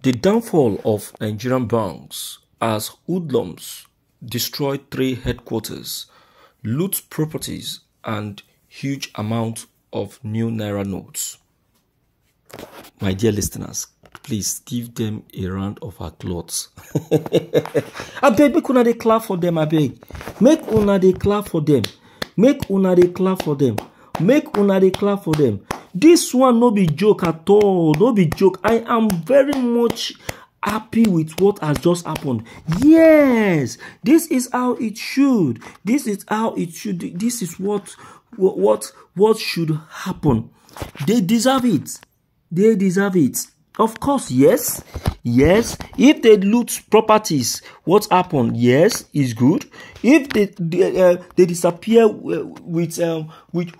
The downfall of Nigerian banks as Høødlums destroyed 3 headquarters, loot properties, and huge amount of new naira notes. My dear listeners, please give them a round of applause. I beg, make una dey clap for them. I beg, make una dey clap for them. Make una dey clap for them. Make una dey clap for them. This one no be joke at all. No be joke. I am very much happy with what has just happened. Yes, this is how it should. This is how it should. This is what should happen. They deserve it. They deserve it. Of course, yes. Yes, if they loot properties, what happened? Yes, is good. If they disappear with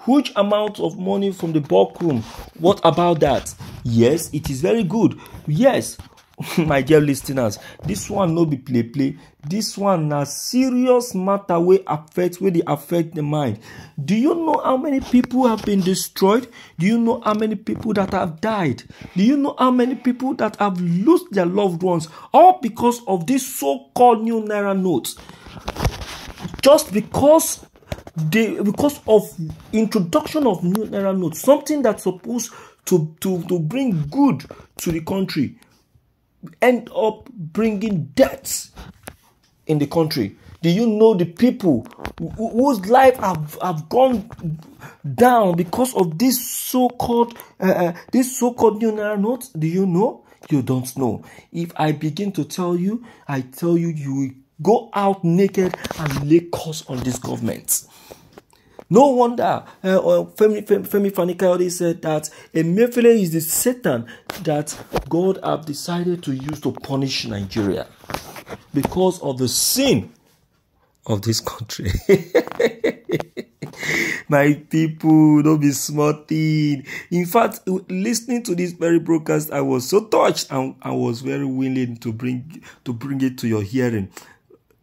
huge amounts of money from the bulk room, what about that? Yes, it is very good. Yes, my dear listeners, this one no be play. This one na serious matter wey dey affect the mind. Do you know how many people have been destroyed? Do you know how many people that have died? Do you know how many people that have lost their loved ones, all because of this so-called new naira notes? Just because of introduction of new naira notes, something that's supposed to bring good to the country, end up bringing deaths in the country. Do you know the people whose life have gone down because of this so-called new naira notes? Do you know? You don't know. If I begin to tell you, I tell you, you will go out naked and lay curse on this government. No wonder Femi Fani-Kayode said that Emefiele is the Satan that God have decided to use to punish Nigeria because of the sin of this country. My people, don't be smarting. In fact, listening to this very broadcast, I was so touched and I was very willing to bring it to your hearing.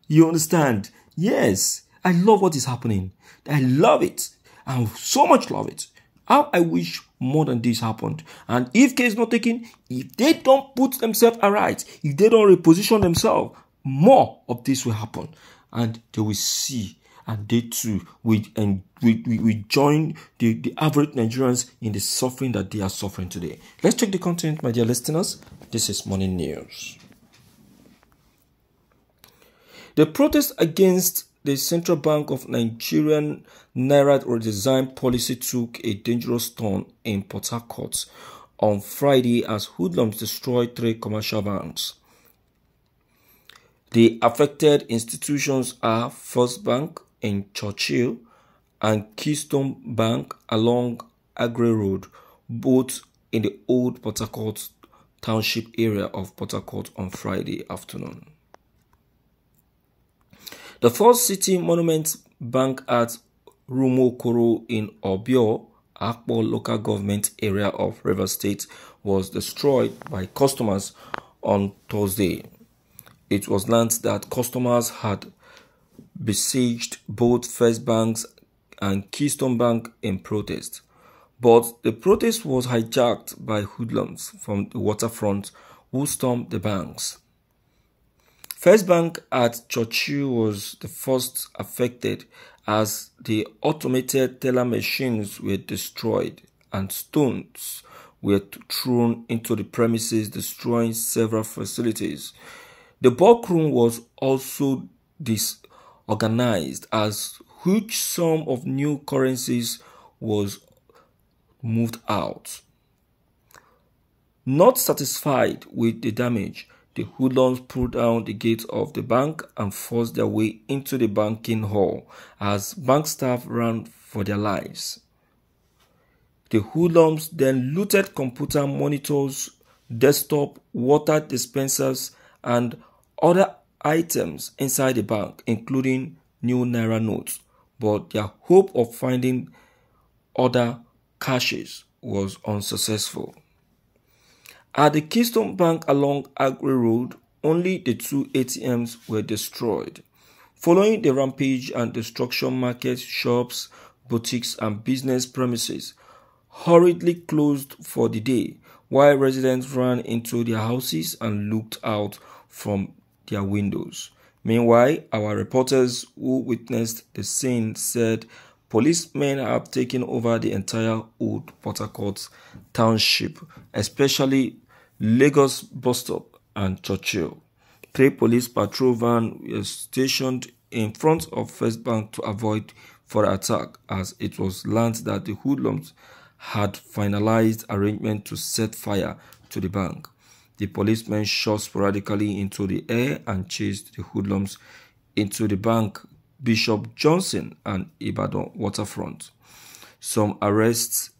You understand? Yes, I love what is happening. I love it. I so much love it. How I wish more than this happened. And if case not taken, if they don't put themselves aright, if they don't reposition themselves, more of this will happen. And they will see. And they too we join the average Nigerians in the suffering that they are suffering today. Let's check the content, my dear listeners. This is Morning News. The protest against the Central Bank of Nigerian Naira redesign policy took a dangerous turn in Port Harcourt on Friday as hoodlums destroyed 3 commercial banks. The affected institutions are First Bank in Churchill and Keystone Bank along Agri Road, both in the old Port Harcourt Township area of Port Harcourt on Friday afternoon. The First City Monument Bank at Rumokoro in Obio, Akpo local government area of Rivers State, was destroyed by customers on Thursday. It was learned that customers had besieged both First Banks and Keystone Bank in protest. But the protest was hijacked by hoodlums from the waterfront who stormed the banks. First Bank at Churchill was the first affected as the automated teller machines were destroyed and stones were thrown into the premises, destroying several facilities. The bulk room was also disorganized as huge sum of new currencies was moved out. Not satisfied with the damage, the hoodlums pulled down the gate of the bank and forced their way into the banking hall as bank staff ran for their lives. The hoodlums then looted computer monitors, desktop, water dispensers, and other items inside the bank, including new naira notes, but their hope of finding other caches was unsuccessful. At the Keystone Bank along Agri Road, only the 2 ATMs were destroyed. Following the rampage and destruction, markets, shops, boutiques, and business premises hurriedly closed for the day, while residents ran into their houses and looked out from their windows. Meanwhile, our reporters who witnessed the scene said policemen have taken over the entire Old Port Harcourt township, especially Lagos bus stop and Churchill. 3 police patrol vans were stationed in front of First Bank to avoid further attack, as it was learned that the hoodlums had finalized arrangement to set fire to the bank. The policemen shot sporadically into the air and chased the hoodlums into the bank, Bishop Johnson and Ibadan waterfront. Some arrests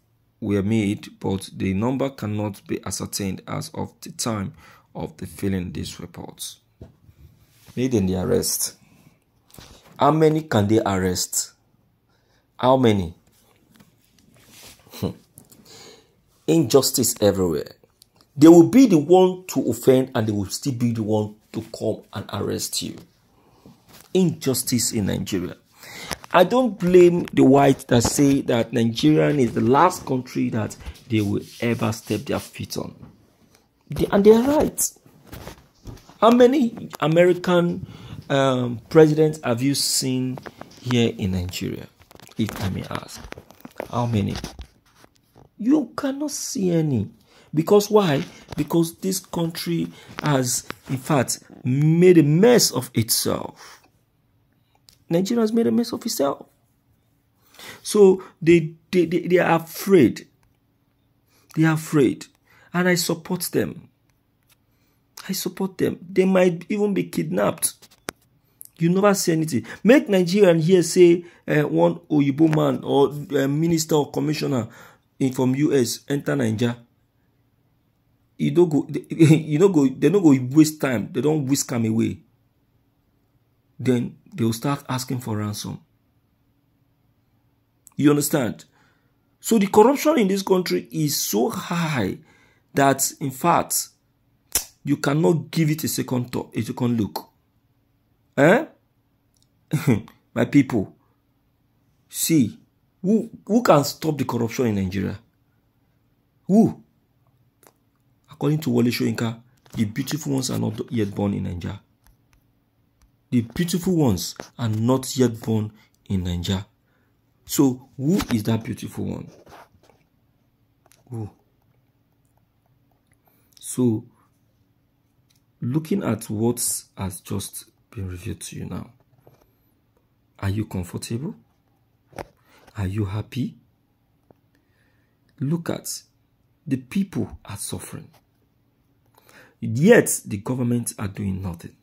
were made, but the number cannot be ascertained as of the time of the filing these reports. Made in the arrest. How many can they arrest? How many? Injustice everywhere. They will be the one to offend and they will still be the one to come and arrest you. Injustice in Nigeria. I don't blame the whites that say that Nigeria is the last country that they will ever step their feet on. And they are right. How many American presidents have you seen here in Nigeria, if I may ask? How many? You cannot see any. Because why? Because this country has, in fact, made a mess of itself. Nigeria has made a mess of itself. So they are afraid. They are afraid. And I support them. I support them. They might even be kidnapped. You never see anything. Make Nigerian here say one Oyibo man or minister or commissioner from US enter Nigeria. They don't go waste time. They don't whisk them away. Then they will start asking for ransom. You understand? So the corruption in this country is so high that, in fact, you cannot give it a second look. Eh? My people, see, who can stop the corruption in Nigeria? Who? According to Wole Soyinka, the beautiful ones are not yet born in Nigeria. The beautiful ones are not yet born in Nigeria. So, who is that beautiful one? Who? So, looking at what has just been revealed to you now, are you comfortable? Are you happy? Look at the people are suffering. Yet, the government are doing nothing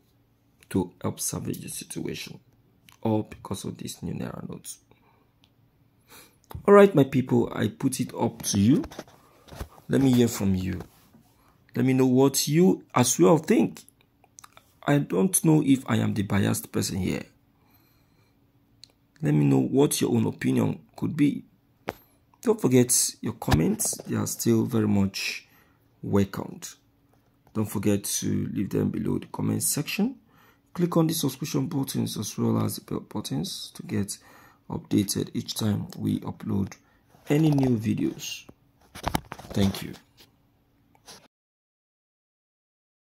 to help salvage the situation. All because of these new Naira notes. Alright, my people, I put it up to you. Let me hear from you. Let me know what you as well think. I don't know if I am the biased person here. Let me know what your own opinion could be. Don't forget your comments. They are still very much welcomed. Don't forget to leave them below the comment section. Click on the subscription buttons as well as the bell buttons to get updated each time we upload any new videos. Thank you.